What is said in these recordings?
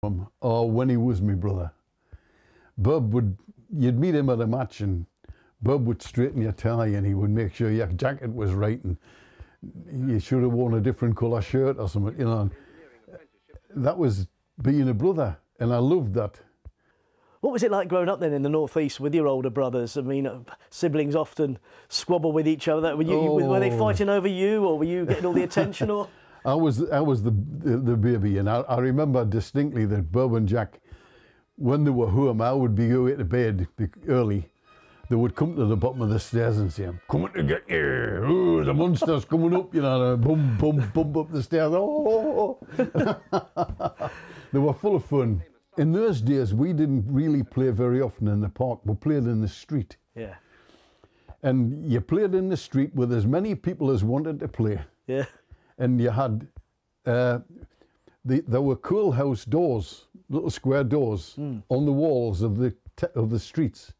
or when he was my brother. You'd meet him at a match and Bob would straighten your tie and he would make sure your jacket was right and you should have worn a different colour shirt or something, you know. That was being a brother, and I loved that. What was it like growing up then in the North East with your older brothers? I mean, siblings often squabble with each other. Were they fighting over you, or were you getting all the attention? Or I was the baby, and I remember distinctly that Bob and Jack, when they were home, I would be going to bed early. They would come to the bottom of the stairs and say, "I'm coming to get you. Oh, the monster's coming up," you know, bum, bum, bum up the stairs. Oh. They were full of fun. In those days, we didn't really play very often in the park. We played in the street. Yeah. And you played in the street with as many people as wanted to play. Yeah. And you had, there were cool house doors, little square doors on the walls of the streets.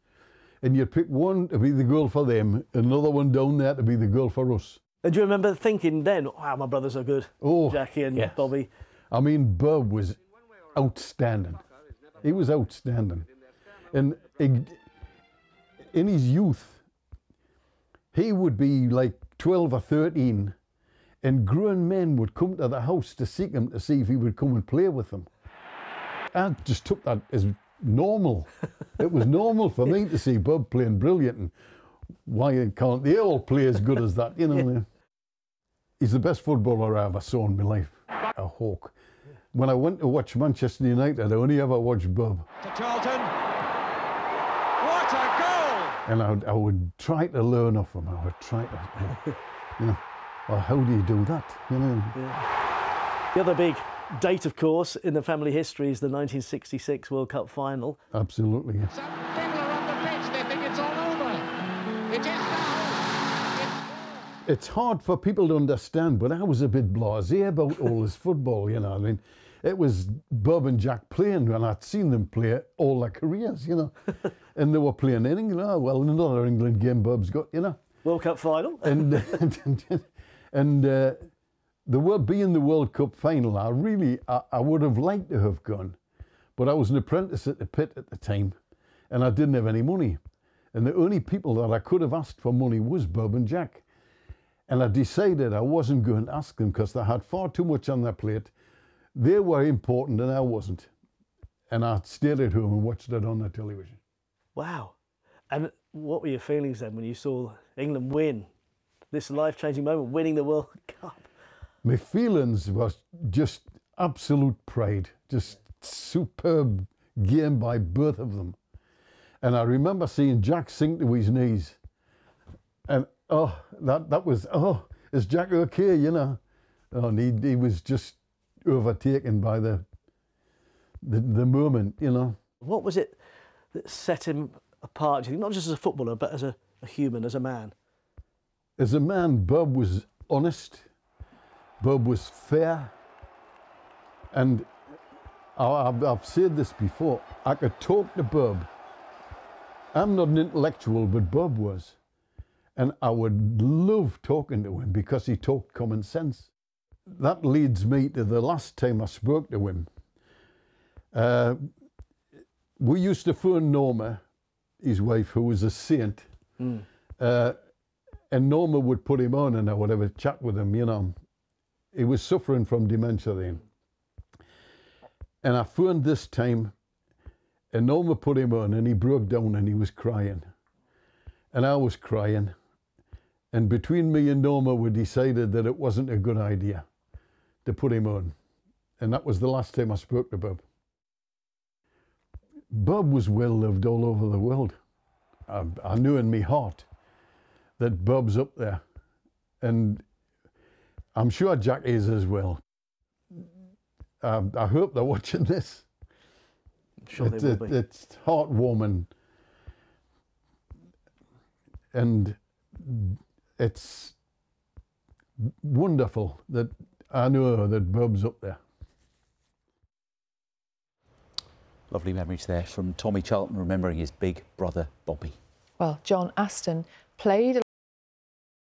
And you'd pick one to be the girl for them, another one down there to be the girl for us. And do you remember thinking then, wow, my brothers are good, Jackie and yes. Bobby? I mean, Bob was outstanding. He was outstanding. And in his youth, he would be like 12 or 13, and grown men would come to the house to seek him to see if he would come and play with them. I just took that as normal. It was normal for me to see Bob playing brilliant, and why can't they all play as good as that, you know? Yeah. He's the best footballer I ever saw in my life, a hawk. When I went to watch Manchester United, I only ever watched Bob. To Charlton. What a goal! And I would try to learn off him. I would try to, you know, well, how do you do that, you know? Yeah. The other big date, of course, in the family history is the 1966 World Cup final. Absolutely. Yeah. Some people are on the pitch, they think it's all over. It is now. It's hard for people to understand, but I was a bit blasé about all this football, you know. I mean, it was Bob and Jack playing, and I'd seen them play all their careers, you know. And they were playing in England. Oh, well, another England game Bob's got, you know. World Cup final. And being the World Cup final, I would have liked to have gone, but I was an apprentice at the pit at the time, and I didn't have any money. And the only people that I could have asked for money was Bob and Jack. And I decided I wasn't going to ask them because they had far too much on their plate. They were important and I wasn't. And I stayed at home and watched it on the television. Wow. And what were your feelings then when you saw England win this life-changing moment, winning the World Cup? My feelings was just absolute pride, just superb game by both of them. And I remember seeing Jack sink to his knees. And that was, is Jack okay, you know? Oh, and he was just overtaken by the moment, you know. What was it that set him apart, do you think, not just as a footballer, but as a human, as a man? As a man, Bob was honest. Bob was fair. And I've said this before, I could talk to Bob. I'm not an intellectual, but Bob was. And I would love talking to him because he talked common sense. That leads me to the last time I spoke to him. We used to phone Norma, his wife, who was a saint, and Norma would put him on and I would have a chat with him, you know. He was suffering from dementia then. And I phoned this time and Norma put him on and he broke down and he was crying. And I was crying. And between me and Norma, we decided that it wasn't a good idea to put him on. And that was the last time I spoke to Bob. Bob was well loved all over the world. I knew in my heart that Bob's up there. And I'm sure Jack is as well. I hope they're watching this. I'm sure they will be. It's heartwarming. And it's wonderful that I know that Bob's up there. Lovely memories there from Tommy Charlton remembering his big brother Bobby. Well, John Aston played